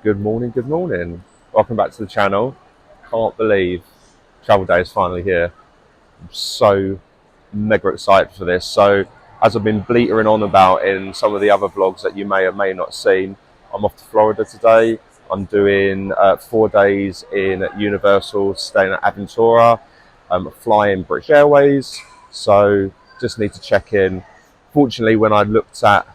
Good morning, good morning. Welcome back to the channel. Can't believe travel day is finally here. I'm so mega excited for this. So, as I've been bleatering on about in some of the other vlogs that you may or may not seen, I'm off to Florida today. I'm doing 4 days in Universal, staying at Aventura. I'm flying British Airways, so just need to check in. Fortunately, when I looked at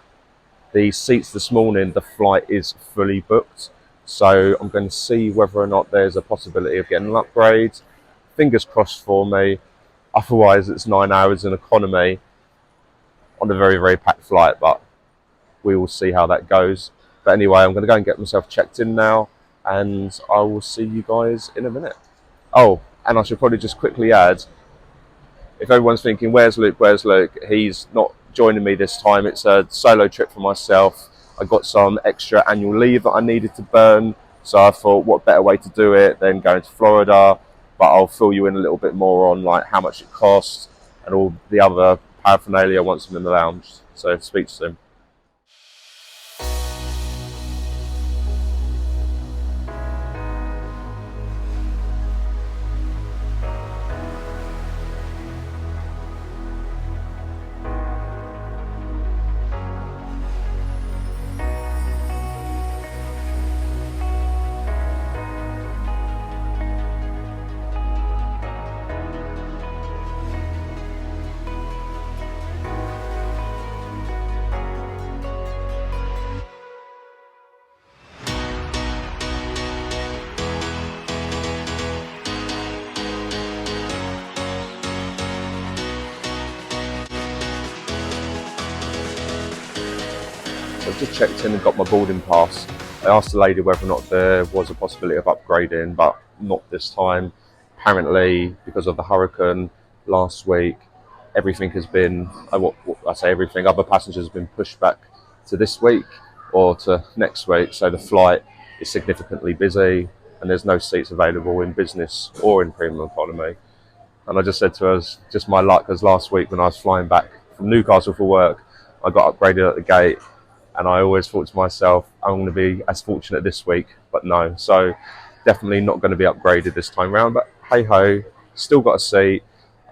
the seats this morning, the flight is fully booked. So I'm going to see whether or not there's a possibility of getting an upgrade. Fingers crossed for me. Otherwise, it's 9 hours in economy on a very, very packed flight, but we will see how that goes. But anyway, I'm going to go and get myself checked in now, and I will see you guys in a minute. Oh, and I should probably just quickly add, if everyone's thinking, where's Luke, he's not joining me this time. It's a solo trip for myself. I got some extra annual leave that I needed to burn, so I thought what better way to do it than going to Florida. But I'll fill you in a little bit more on like how much it costs and all the other paraphernalia once I'm in the lounge. So speak soon. I've just checked in and got my boarding pass. I asked the lady whether or not there was a possibility of upgrading, but not this time. Apparently, because of the hurricane last week, everything has been, I say everything, other passengers have been pushed back to this week or to next week. So the flight is significantly busy and there's no seats available in business or in premium economy. And I just said to her, it's just my luck, because last week when I was flying back from Newcastle for work, I got upgraded at the gate. And I always thought to myself, I'm going to be as fortunate this week, but no. So definitely not going to be upgraded this time round, but hey ho, still got a seat.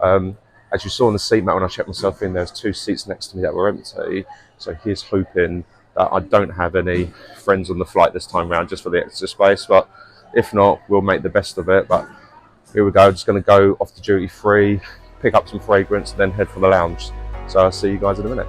As you saw on the seat mat when I checked myself in, there's 2 seats next to me that were empty. So here's hoping that I don't have any friends on the flight this time round just for the extra space. But if not, we'll make the best of it. But here we go, just going to go off to duty free, pick up some fragrance, and then head for the lounge. So I'll see you guys in a minute.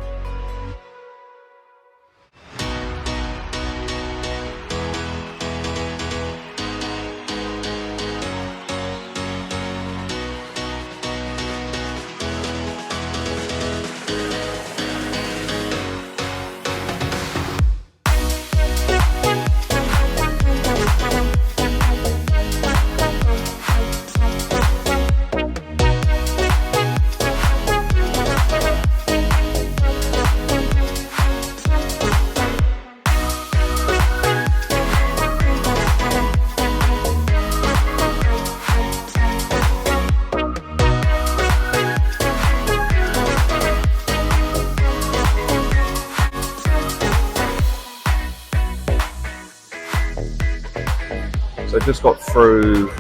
So just got through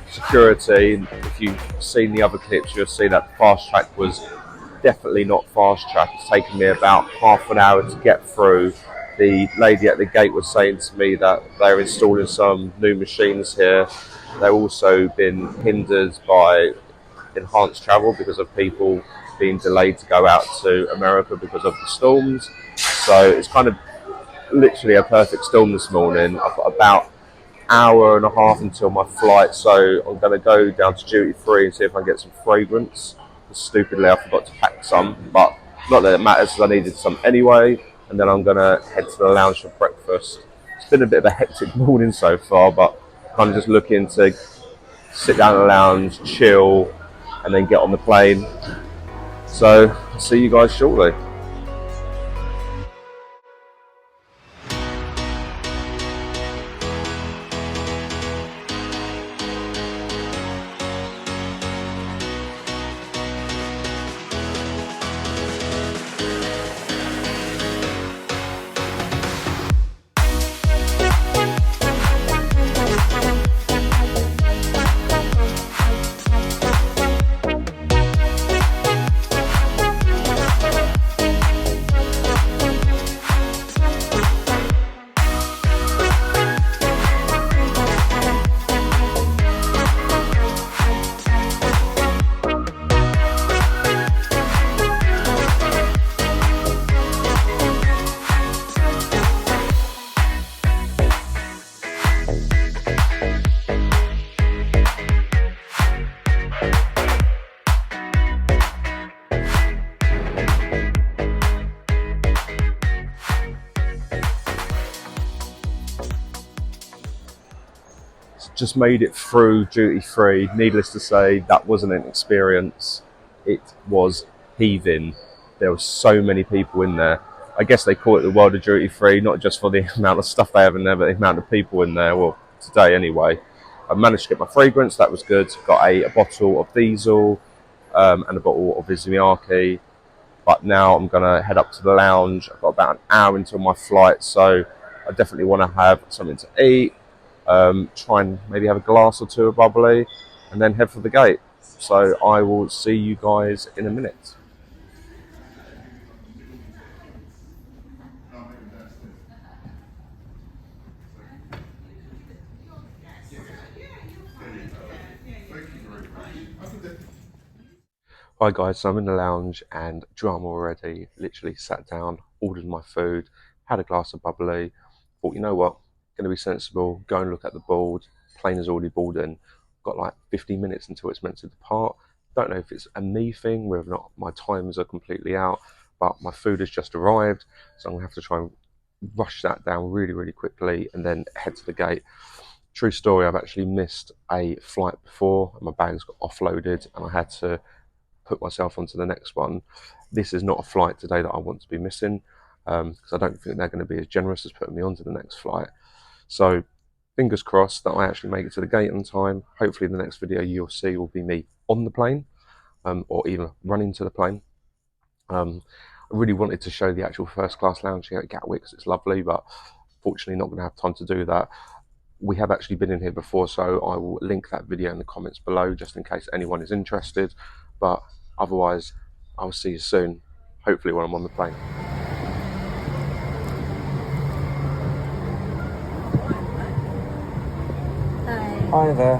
security. If you've seen the other clips, you'll see that the fast track was definitely not fast track. It's taken me about half an hour to get through. The lady at the gate was saying to me that they're installing some new machines here. They've also been hindered by enhanced travel because of people being delayed to go out to America because of the storms. So it's kind of literally a perfect storm this morning. I've got about hour and a half until my flight, so I'm going to go down to duty free and see if I can get some fragrance. Stupidly, I forgot to pack some, but not that it matters because I needed some anyway. And then I'm going to head to the lounge for breakfast. It's been a bit of a hectic morning so far, but kind of just looking to sit down in the lounge, chill, and then get on the plane. So I'll see you guys shortly. Just made it through duty free. Needless to say, that wasn't an experience. It was heaving. There were so many people in there. I guess they call it the world of duty free, not just for the amount of stuff they have in there, but the amount of people in there. Well, today anyway. I managed to get my fragrance, that was good. Got a bottle of diesel and a bottle of Izumi. But now I'm going to head up to the lounge. I've got about an hour until my flight, so I definitely want to have something to eat. Try and maybe have a glass or two of bubbly and then head for the gate. So I will see you guys in a minute. Hi guys, so I'm in the lounge and drama already. Literally sat down, ordered my food, had a glass of bubbly. Thought, you know what, going to be sensible, go and look at the board. Plane is already boarding. Got like 15 minutes until it's meant to depart. Don't know if it's a me thing, whether or not my times are completely out, but my food has just arrived, so I'm going to have to try and rush that down really quickly and then head to the gate. True story, I've actually missed a flight before and my bags got offloaded and I had to put myself onto the next one. This is not a flight today that I want to be missing, because I don't think they're going to be as generous as putting me onto the next flight. So fingers crossed that I actually make it to the gate on time. Hopefully the next video you'll see will be me on the plane, or even running to the plane. I really wanted to show the actual first class lounge here at Gatwick because it's lovely, but fortunately not going to have time to do that. We have actually been in here before, so I will link that video in the comments below just in case anyone is interested. But otherwise, I'll see you soon, hopefully when I'm on the plane. Hi there.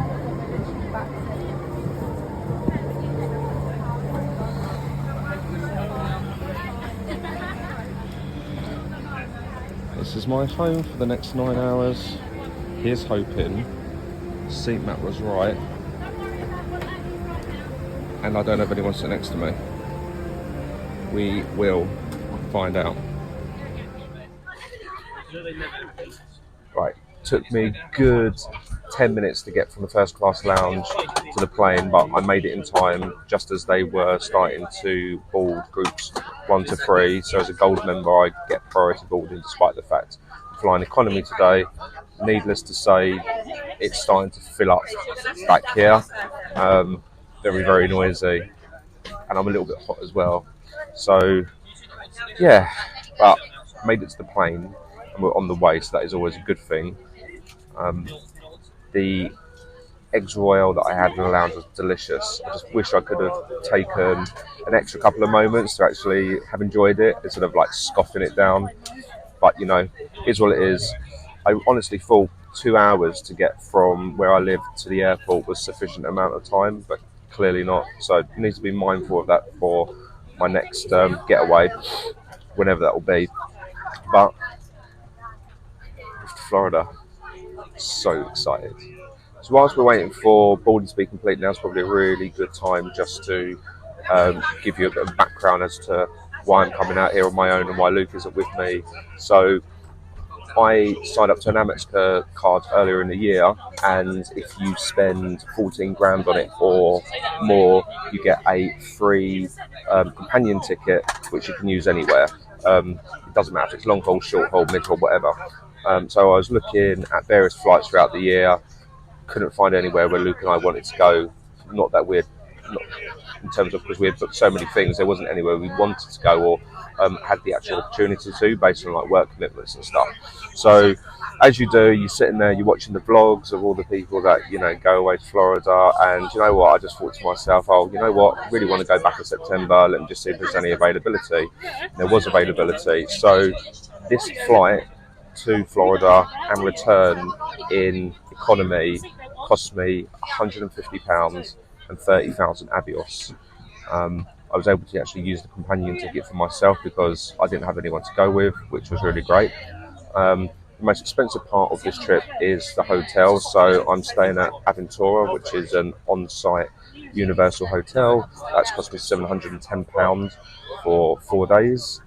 This is my home for the next 9 hours. Here's hoping seat map was right and I don't have anyone sitting next to me. We will find out. Right, took me good 10 minutes to get from the first class lounge to the plane, but I made it in time just as they were starting to board groups 1 to 3. So as a gold member, I get priority boarding despite the fact I'm flying economy today. Needless to say, it's starting to fill up back here. Very noisy, and I'm a little bit hot as well. So yeah, but made it to the plane and we're on the way, so that is always a good thing. The eggs royale that I had in the lounge was delicious. I just wish I could have taken an extra couple of moments to actually have enjoyed it instead of like scoffing it down. But you know, it's what it is. I honestly thought 2 hours to get from where I live to the airport was sufficient amount of time, but clearly not. So I need to be mindful of that for my next getaway, whenever that will be. But Florida, so excited. So whilst we're waiting for boarding to be complete, now's probably a really good time just to give you a bit of background as to why I'm coming out here on my own and why Luke isn't with me. So I signed up to an Amex card earlier in the year, and if you spend 14 grand on it or more, you get a free companion ticket, which you can use anywhere. It doesn't matter if it's long haul, short haul, mid haul, whatever. So I was looking at various flights throughout the year, couldn't find anywhere where Luke and I wanted to go. Not that we're not in terms of, because we had booked so many things, there wasn't anywhere we wanted to go or had the actual opportunity to, based on like work commitments and stuff. So as you do, you're sitting there, you're watching the vlogs of all the people that, you know, go away to Florida, and you know what, I just thought to myself, oh, you know what, I really want to go back in September, let me just see if there's any availability. There was availability, so this flight to Florida and return in economy cost me £150 and 30,000 Avios. I was able to actually use the companion ticket for myself because I didn't have anyone to go with, which was really great. The most expensive part of this trip is the hotel. So I'm staying at Aventura, which is an on-site universal hotel. That's cost me £710 for 4 days.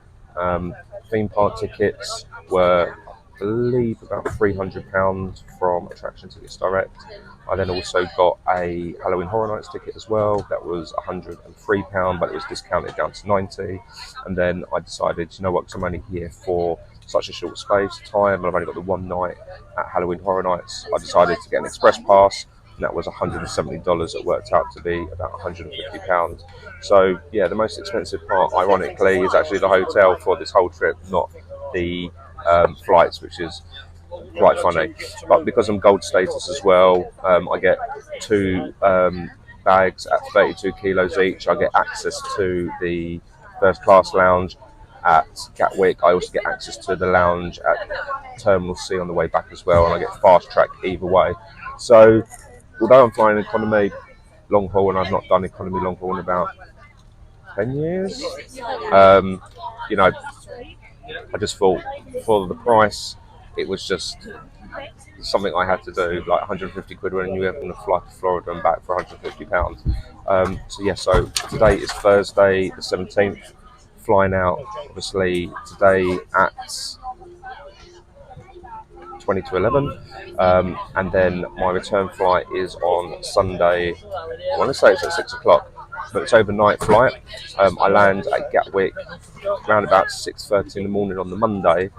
Theme park tickets were, I believe, about £300 from Attraction Tickets Direct. I then also got a Halloween Horror Nights ticket as well. That was £103, but it was discounted down to 90. And then I decided, you know what, because I'm only here for such a short space of time, and I've only got the one night at Halloween Horror Nights, I decided to get an express pass, and that was $170. It worked out to be about £150. So yeah, the most expensive part, ironically, is actually the hotel for this whole trip, not the flights, which is quite funny. But because I'm gold status as well, I get two bags at 32 kilos each. I get access to the first class lounge at Gatwick. I also get access to the lounge at Terminal C on the way back as well, and I get fast track either way. So although I'm flying economy long haul, and I've not done economy long haul in about 10 years, you know, I just thought for the price, it was just something I had to do, like 150 quid when you were going to fly to Florida and back for £150. So yeah, so today is Thursday the 17th, flying out obviously today at 20 to 11, and then my return flight is on Sunday. I want to say it's at 6 o'clock, but it's overnight flight. I land at Gatwick around about 6:30 in the morning on the Monday,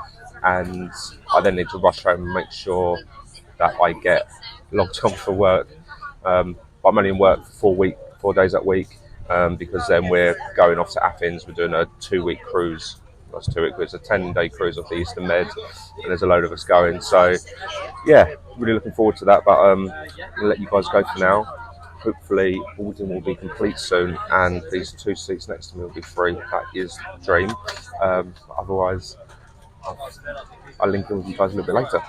and I then need to rush home and make sure that I get logged on for work. But I'm only in work for 4 days that week, because then we're going off to Athens. We're doing a 2-week cruise. That's 2 week cruise, a 10-day cruise off the Eastern Med, and there's a load of us going. So yeah, really looking forward to that. But I'm gonna let you guys go for now. Hopefully boarding will be complete soon, and these 2 seats next to me will be free. That is the dream. Otherwise, I'll link in with you guys a little bit later.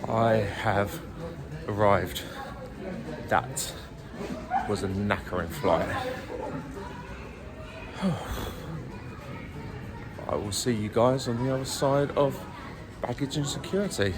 I have arrived. That was a knackering flight. I will see you guys on the other side of baggage and security.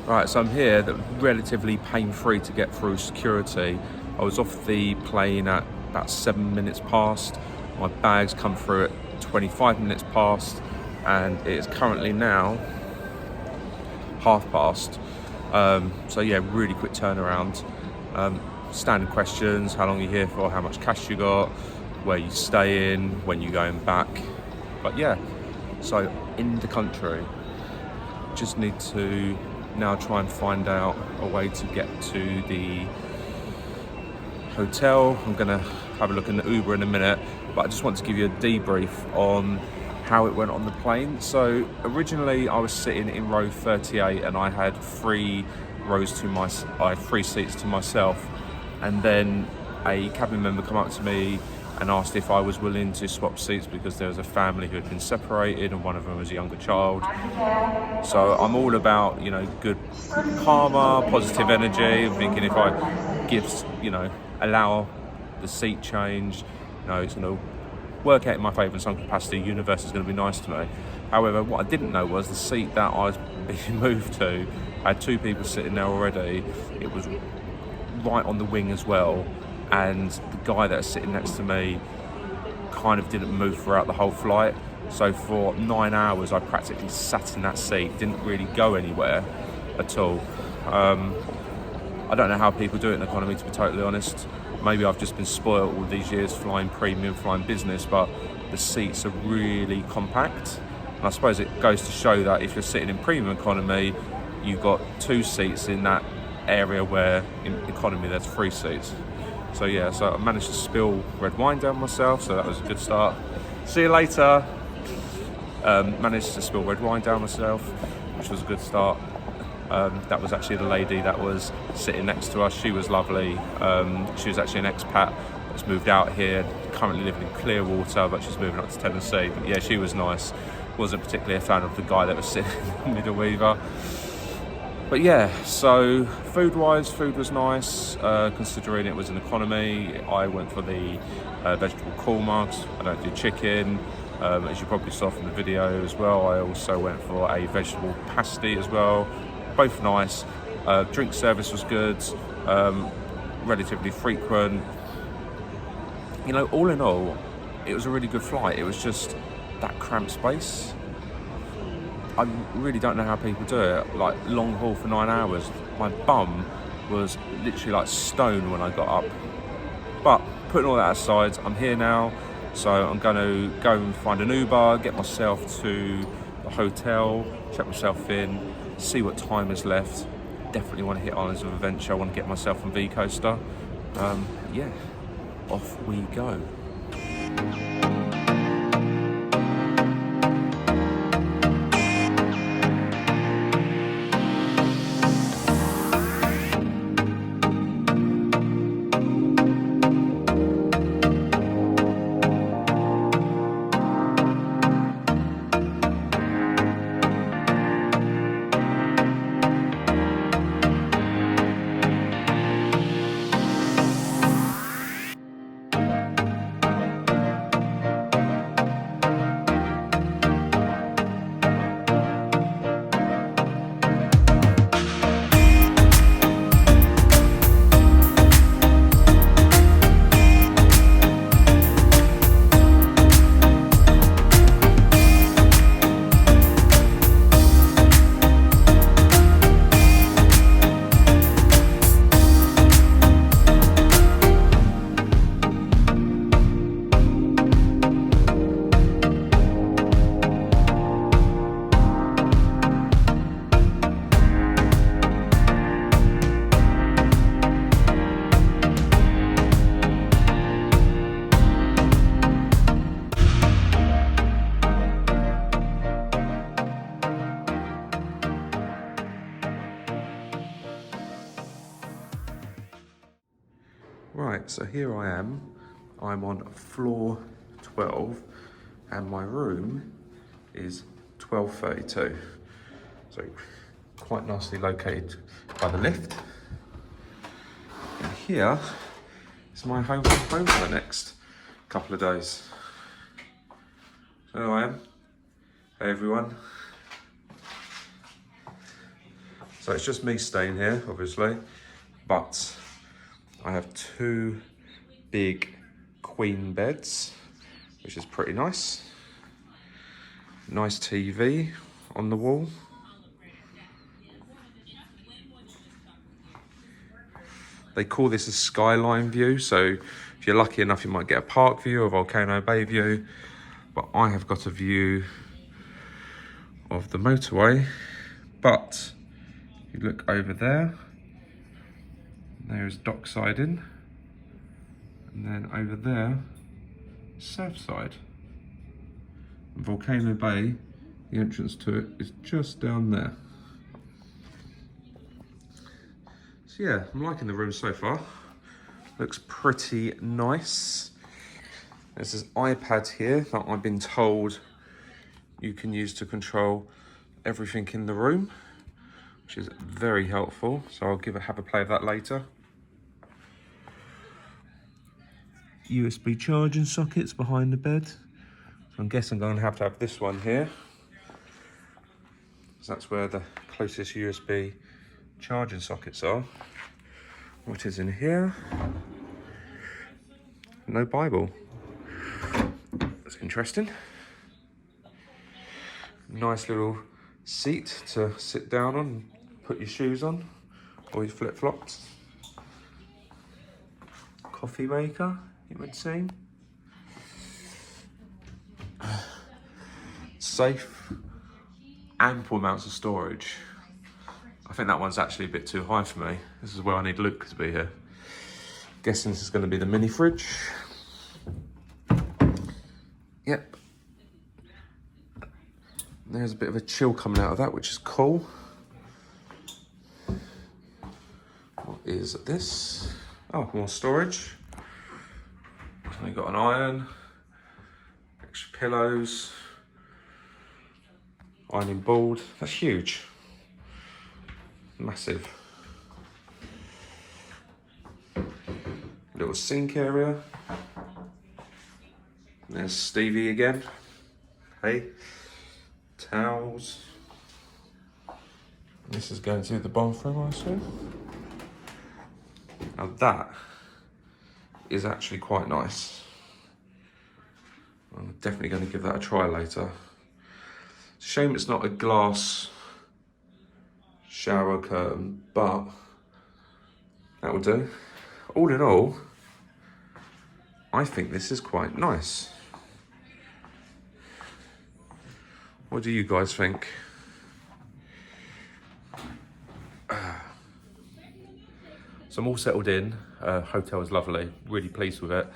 Right, so I'm here, relatively pain-free to get through security. I was off the plane at about 7 minutes past. My bags come through at 25 minutes past, and it is currently now past. So yeah, really quick turnaround. Standard questions: how long are you here for? How much cash you got? Where you staying? When you going back? But yeah, so in the country, just need to now try and find out a way to get to the hotel. I'm gonna have a look in the Uber in a minute, but I just want to give you a debrief on how it went on the plane. So originally I was sitting in row 38 and I had three seats to myself, and then a cabin member come up to me and asked if I was willing to swap seats because there was a family who had been separated and one of them was a younger child. So I'm all about, you know, good karma, positive energy. I'm thinking if I give, you know, allow the seat change, you know, it's going to work out in my favour in some capacity. The universe is going to be nice to me. However, what I didn't know was the seat that I was being moved to, I had two people sitting there already. It was right on the wing as well, and the guy that was sitting next to me kind of didn't move throughout the whole flight. So for 9 hours I practically sat in that seat, didn't really go anywhere at all. I don't know how people do it in economy, to be totally honest. Maybe I've just been spoiled all these years flying premium, flying business, but the seats are really compact. And I suppose it goes to show that if you're sitting in premium economy, you've got two seats in that area where in economy there's 3 seats. So yeah, so I managed to spill red wine down myself, so that was a good start. See you later. Managed to spill red wine down myself, which was a good start. That was actually the lady that was sitting next to us. She was lovely. She was actually an expat that's moved out here, currently living in Clearwater, but she's moving up to Tennessee. But yeah, she was nice. Wasn't particularly a fan of the guy that was sitting in the middle either. But yeah, so food-wise, food was nice, considering it was an economy. I went for the vegetable korma. I don't do chicken. As you probably saw from the video as well, I also went for a vegetable pasty as well. Both nice. Drink service was good, relatively frequent. You know, all in all, it was a really good flight. It was just that cramped space. I really don't know how people do it. Like, long haul for 9 hours. My bum was literally like stone when I got up. But putting all that aside, I'm here now. So I'm going to go and find an Uber, get myself to the hotel, check myself in, see what time is left. Definitely want to hit Islands of Adventure. I want to get myself on V Coaster. Yeah, off we go. Right, so here I am. I'm on floor 12 and my room is 1232. So quite nicely located by the lift. And here is my home for the next couple of days. So there I am. Hey everyone. So it's just me staying here, obviously, but I have two big queen beds, which is pretty nice. Nice TV on the wall. They call this a skyline view, so if you're lucky enough, you might get a park view or Volcano Bay view. But I have got a view of the motorway. But if you look over there, there's docksiding. And then over there, Surfside. And Volcano Bay, the entrance to it is just down there. So yeah, I'm liking the room so far. Looks pretty nice. There's this iPad here that I've been told you can use to control everything in the room, which is very helpful. So I'll have a play of that later. USB charging sockets behind the bed. So I'm guessing I'm going to have this one here. So that's where the closest USB charging sockets are. What is in here? No Bible. That's interesting. Nice little seat to sit down on and put your shoes on or your flip-flops. Coffee maker, it would seem. Safe, ample amounts of storage. I think that one's actually a bit too high for me. This is where I need Luke to be here. Guessing this is going to be the mini fridge. Yep. There's a bit of a chill coming out of that, which is cool. What is this? Oh, more storage. We've got an iron, extra pillows, ironing board. That's huge. Massive. Little sink area. There's Stevie again. Hey. Towels. This is going to the bathroom, I assume. Now that is actually quite nice. I'm definitely going to give that a try later. It's a shame it's not a glass shower curtain, but that will do. All in all, I think this is quite nice. What do you guys think? So I'm all settled in. Hotel is lovely, really pleased with it.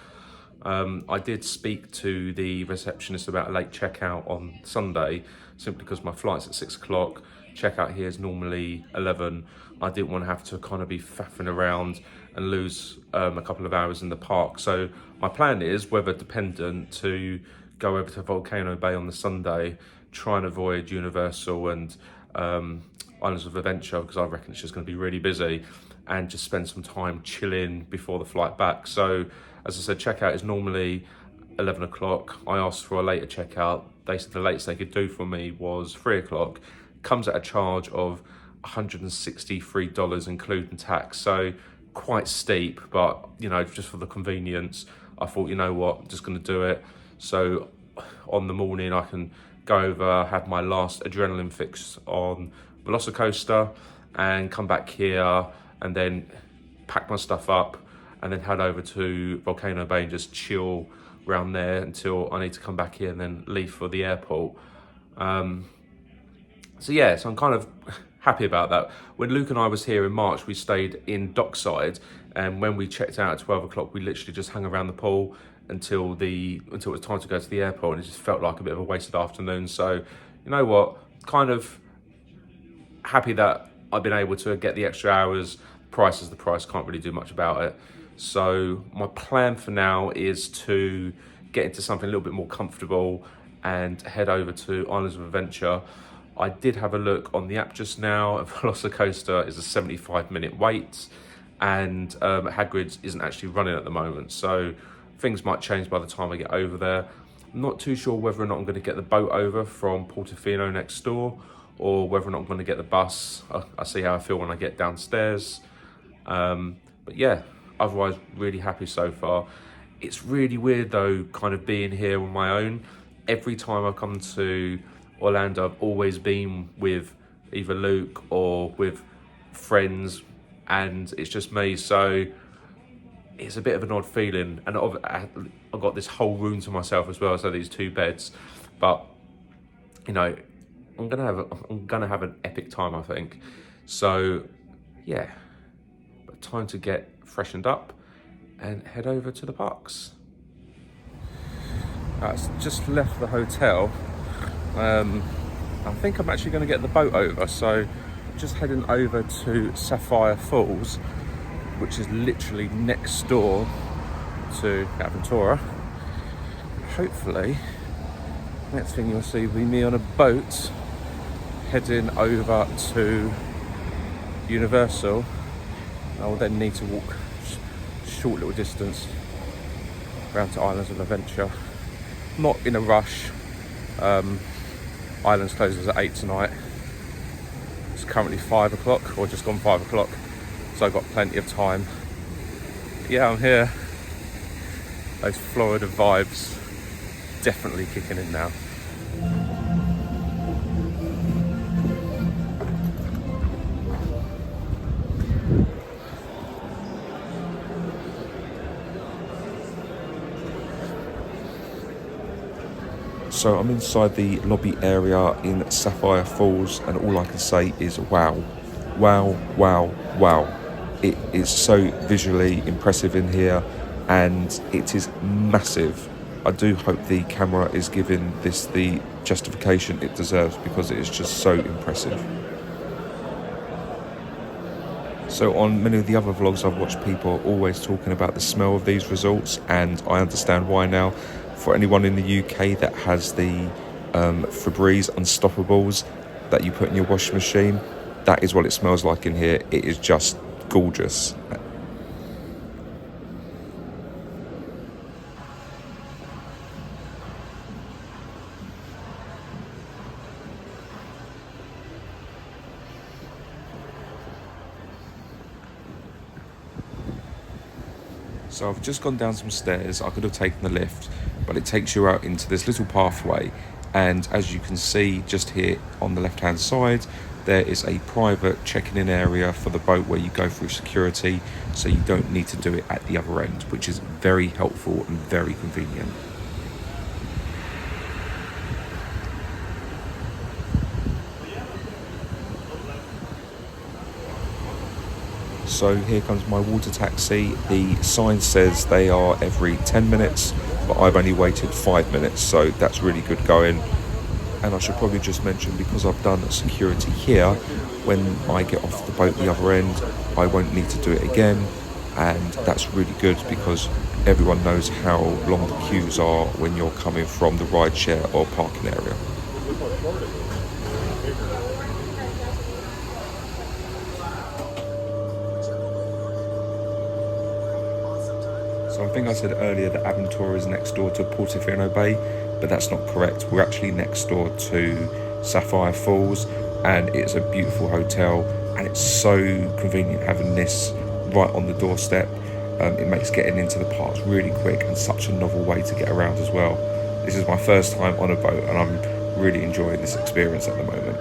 I did speak to the receptionist about a late checkout on Sunday, simply because my flight's at 6 o'clock. Checkout here is normally 11. I didn't want to have to kind of be faffing around and lose a couple of hours in the park. So my plan is, weather dependent, to go over to Volcano Bay on the Sunday, try and avoid Universal and Islands of Adventure, because I reckon it's just going to be really busy, and just spend some time chilling before the flight back. So, as I said, checkout is normally 11 o'clock. I asked for a later checkout. They said the latest they could do for me was 3 o'clock. Comes at a charge of $163, including tax. So, quite steep, but, you know, just for the convenience, I thought, you know what, I'm just going to do it. So, on the morning, I can go over, have my last adrenaline fix on Velocicoaster, and come back here and then pack my stuff up and then head over to Volcano Bay and just chill around there until I need to come back here and then leave for the airport. So yeah, so I'm kind of happy about that. When Luke and I was here in March, we stayed in Dockside, and when we checked out at 12 o'clock, we literally just hung around the pool until it was time to go to the airport, and it just felt like a bit of a wasted afternoon. So, you know what, kind of happy that I've been able to get the extra hours. Price is the price, can't really do much about it. So my plan for now is to get into something a little bit more comfortable and head over to Islands of Adventure. I did have a look on the app just now. Velocicoaster is a 75-minute wait, and Hagrid's isn't actually running at the moment. So things might change by the time I get over there. I'm not too sure whether or not I'm going to get the boat over from Portofino next door, or whether or not I'm going to get the bus. I'll see how I feel when I get downstairs. But yeah, otherwise really happy so far. It's really weird though, kind of being here on my own. Every time I've come to Orlando, I've always been with either Luke or with friends, and it's just me. So it's a bit of an odd feeling, and I've got this whole room to myself as well. So these 2 beds, but you know, I'm gonna have an epic time, I think. So yeah, but time to get freshened up and head over to the parks. Just left the hotel. I think I'm actually going to get the boat over, so just heading over to Sapphire Falls, which is literally next door to Aventura. Hopefully, next thing you'll see will be me on a boat heading over to Universal. I will then need to walk short little distance around to Islands of Adventure. Not in a rush. Islands closes at 8 tonight. It's currently 5 o'clock, or just gone 5 o'clock, so I've got plenty of time. Yeah, I'm here. Those Florida vibes definitely kicking in now. So I'm inside the lobby area in Sapphire Falls, and all I can say is wow, wow, wow, wow. It is so visually impressive in here, and it is massive. I do hope the camera is giving this the justification it deserves, because it is just so impressive. So on many of the other vlogs I've watched, people always talking about the smell of these resorts, and I understand why now. For anyone in the UK that has the Febreze Unstoppables that you put in your washing machine, that is what it smells like in here. It is just gorgeous. So I've just gone down some stairs. I could have taken the lift, but it takes you out into this little pathway, and as you can see just here on the left hand side, there is a private checking in area for the boat where you go through security, so you don't need to do it at the other end, which is very helpful and very convenient. So here comes my water taxi. The sign says they are every 10 minutes, but I've only waited 5 minutes, so that's really good going. And I should probably just mention, because I've done security here, when I get off the boat the other end, I won't need to do it again, and that's really good because everyone knows how long the queues are when you're coming from the rideshare or parking area. So I think I said earlier that Aventura is next door to Portofino Bay, but that's not correct. We're actually next door to Sapphire Falls, and it's a beautiful hotel, and it's so convenient having this right on the doorstep. It makes getting into the parks really quick, and such a novel way to get around as well. This is my first time on a boat, and I'm really enjoying this experience at the moment.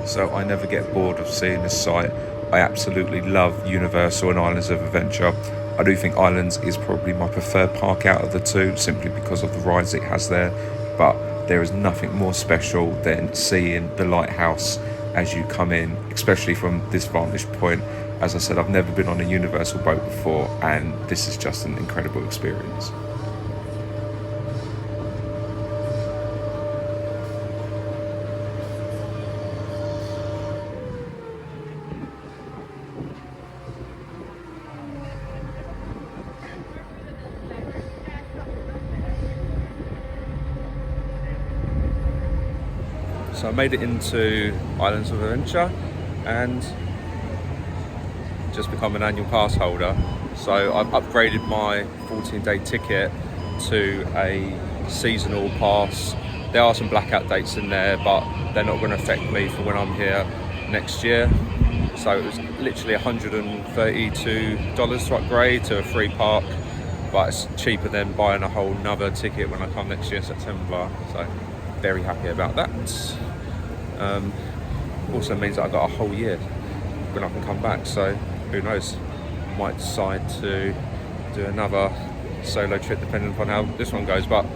So I never get bored of seeing this site. I absolutely love Universal and Islands of Adventure. I do think Islands is probably my preferred park out of the two, simply because of the rides it has there, but there is nothing more special than seeing the lighthouse as you come in, especially from this vantage point. As I said, I've never been on a Universal boat before, and this is just an incredible experience. So I made it into Islands of Aventura and just become an annual pass holder. So I've upgraded my 14-day ticket to a seasonal pass. There are some blackout dates in there, but they're not going to affect me for when I'm here next year. So it was literally $132 to upgrade to a free park, but it's cheaper than buying a whole nother ticket when I come next year, September. So very happy about that. Also means that I've got a whole year when I can come back, so who knows, might decide to do another solo trip depending upon how this one goes. But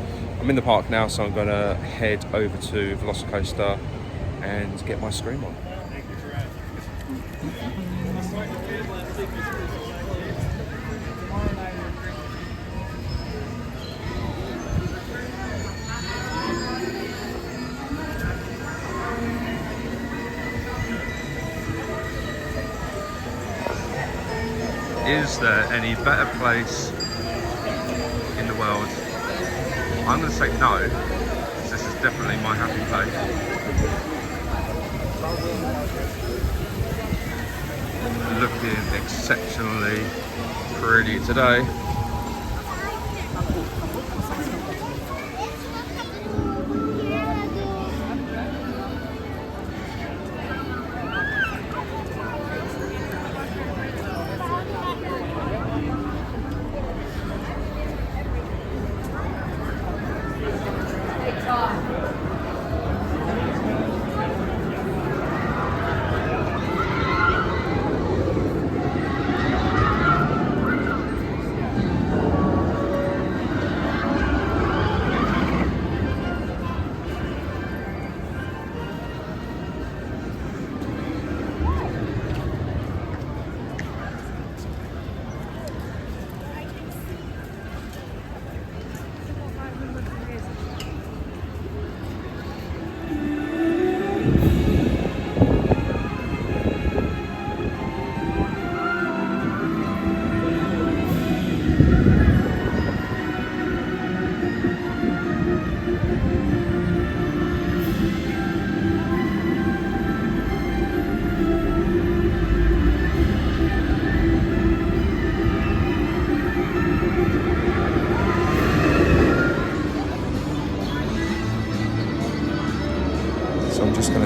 I'm in the park now, so I'm going to head over to Velocicoaster and get my scream on. Is there any better place in the world? I'm going to say no, because this is definitely my happy place. Looking exceptionally pretty today.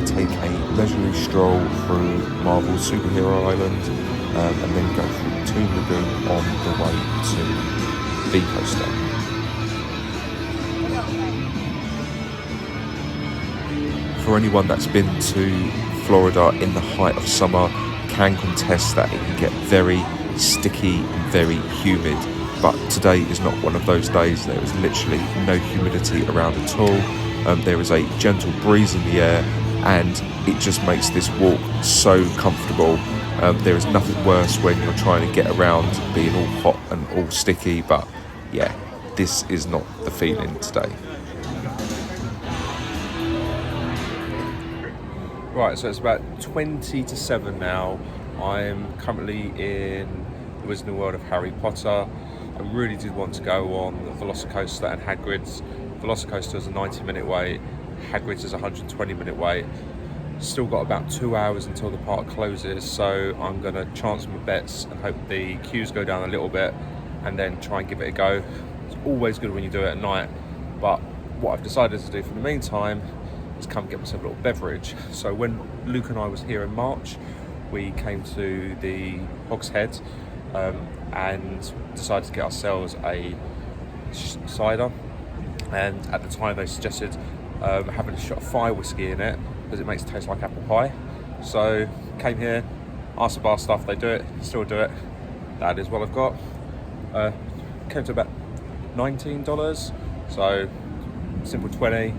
Take a leisurely stroll through Marvel's Superhero Island and then go through Toon Lagoon on the way to the coaster. For anyone that's been to Florida in the height of summer, can contest that it can get very sticky and very humid, but today is not one of those days. There is literally no humidity around at all. There is a gentle breeze in the air, and it just makes this walk so comfortable. There is nothing worse when you're trying to get around being all hot and all sticky, but yeah, this is not the feeling today. Right, so it's about 20 to 7 now. I'm currently in the Wizarding World of Harry Potter. I really did want to go on the Velocicoaster and Hagrid's. Velocicoaster is a 90-minute wait. Hagrid's is a 120-minute wait. Still got about 2 hours until the park closes, so I'm going to chance my bets and hope the queues go down a little bit and then try and give it a go. It's always good when you do it at night, but what I've decided to do for the meantime is come get myself a little beverage. So when Luke and I was here in March, we came to the Hog's Head and decided to get ourselves a cider, and at the time they suggested having a shot of fire whiskey in it because it makes it taste like apple pie. So came here, asked the bar staff, they do it, still do it. That is what I've got. Came to about $19, so simple 20.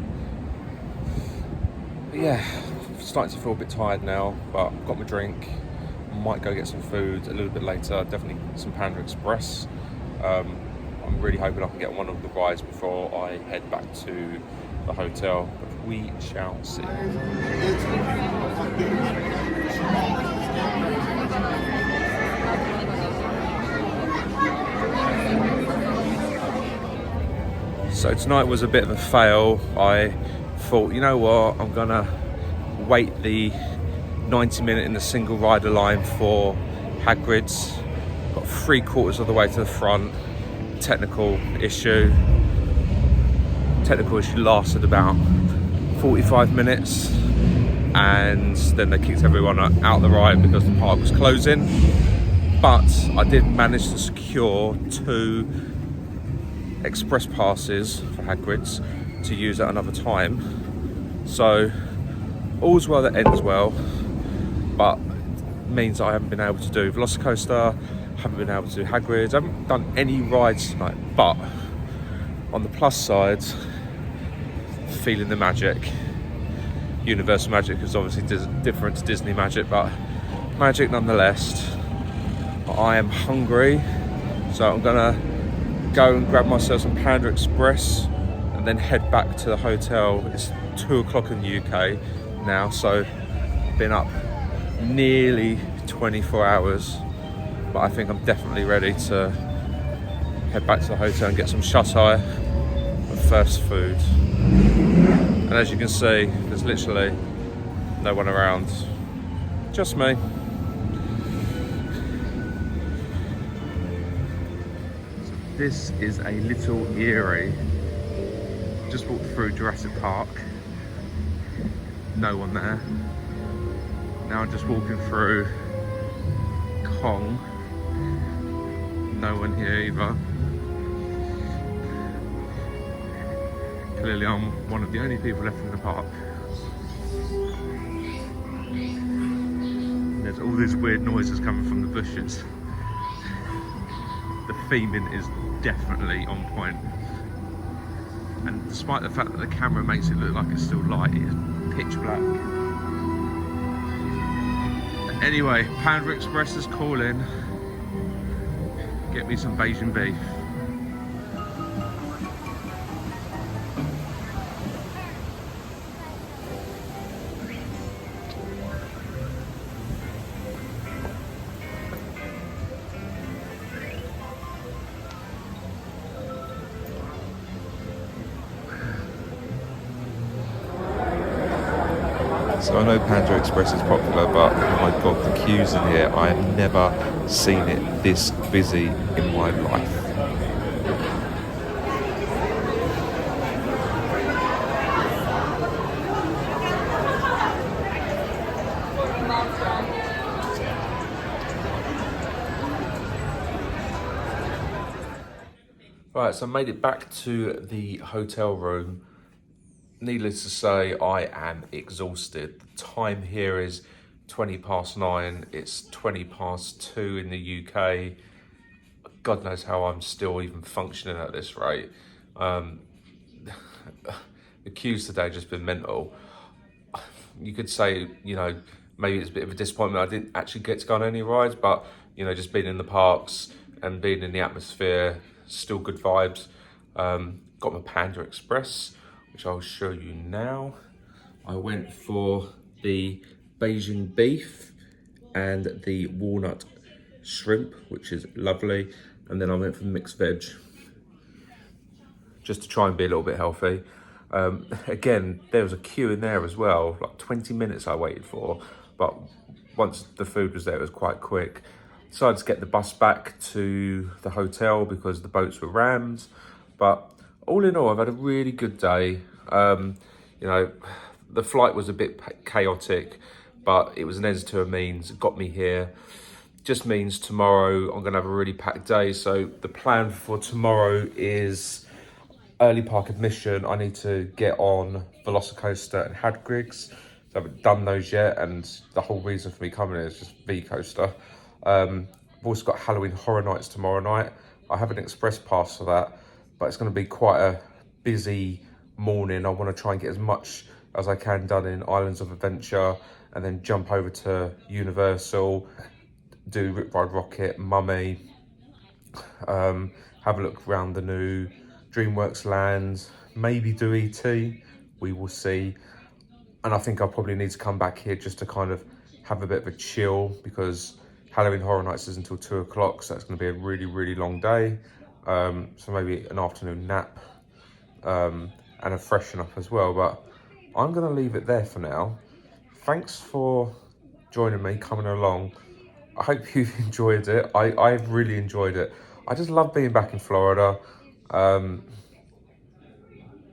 But yeah, starting to feel a bit tired now, but I've got my drink. Might go get some food a little bit later, definitely some Panda Express. I'm really hoping I can get one of the rides before I head back to the hotel, but we shall see. So tonight was a bit of a fail. I thought, you know what, I'm gonna wait the 90-minute in the single rider line for Hagrid's. Got 3/4 of the way to the front. Technical issue lasted about 45 minutes, and then they kicked everyone out the ride because the park was closing. But I did manage to secure 2 express passes for Hagrid's to use at another time. So all's well that ends well, but means I haven't been able to do Velocicoaster, haven't been able to do Hagrid's, I haven't done any rides tonight. But on the plus side, feeling the magic. Universal magic is obviously different to Disney magic, but magic nonetheless. I am hungry, so I'm gonna go and grab myself some Panda Express and then head back to the hotel. It's 2 o'clock in the UK now, so I've been up nearly 24 hours, but I think I'm definitely ready to head back to the hotel and get some shut-eye and first food. And as you can see, there's literally no one around, just me. So this is a little eerie. Just walked through Jurassic Park, no one there. Now I'm just walking through Kong, no one here either. Clearly I'm one of the only people left in the park. And there's all these weird noises coming from the bushes. The theming is definitely on point. And despite the fact that the camera makes it look like it's still light, it is pitch black. Anyway, Panda Express is calling. Get me some Beijing beef. So I know Panda Express is popular, but oh my god, the queues in here, I have never seen it this busy in my life. Right, so I made it back to the hotel room. Needless to say, I am exhausted. The time here is 9:20. It's 2:20 in the UK. God knows how I'm still even functioning at this rate. The queues today have just been mental. You could say, you know, maybe it's a bit of a disappointment I didn't actually get to go on any rides, but, you know, just being in the parks and being in the atmosphere, still good vibes. Got my Panda Express, which I'll show you now. I went for the Beijing beef and the walnut shrimp, which is lovely. And then I went for the mixed veg, just to try and be a little bit healthy. Again, there was a queue in there as well, like 20 minutes I waited for, but once the food was there, it was quite quick. Decided to get the bus back to the hotel because the boats were rammed. But all in all, I've had a really good day. You know, the flight was a bit chaotic, but it was an ends to a means. It got me here. Just means tomorrow I'm gonna have a really packed day. So the plan for tomorrow is early park admission. I need to get on Velocicoaster and Hagrid's. So I haven't done those yet, and the whole reason for me coming here is just V-Coaster. I've also got Halloween Horror Nights tomorrow night. I have an express pass for that, but it's going to be quite a busy morning. I want to try and get as much as I can done in Islands of Adventure, and then jump over to Universal, do Rip Ride Rocket, Mummy, have a look around the new DreamWorks land, maybe do ET, we will see. And I think I'll probably need to come back here just to kind of have a bit of a chill, because Halloween Horror Nights is until 2 o'clock, so it's going to be a really, really long day. So maybe an afternoon nap and a freshen up as well. But I'm going to leave it there for now. thanks for joining me, coming along. I hope you've enjoyed it. I've really enjoyed it. I just love being back in Florida.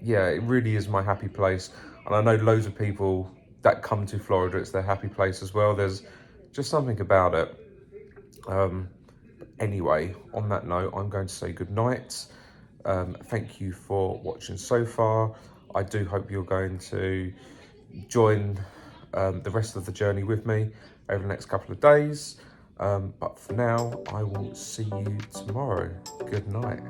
Yeah, it really is my happy place. And I know loads of people that come to Florida, it's their happy place as well. There's just something about it. Anyway, on that note, I'm going to say good night. Thank you for watching so far. I do hope you're going to join the rest of the journey with me over the next couple of days. But for now, I will see you tomorrow. Good night.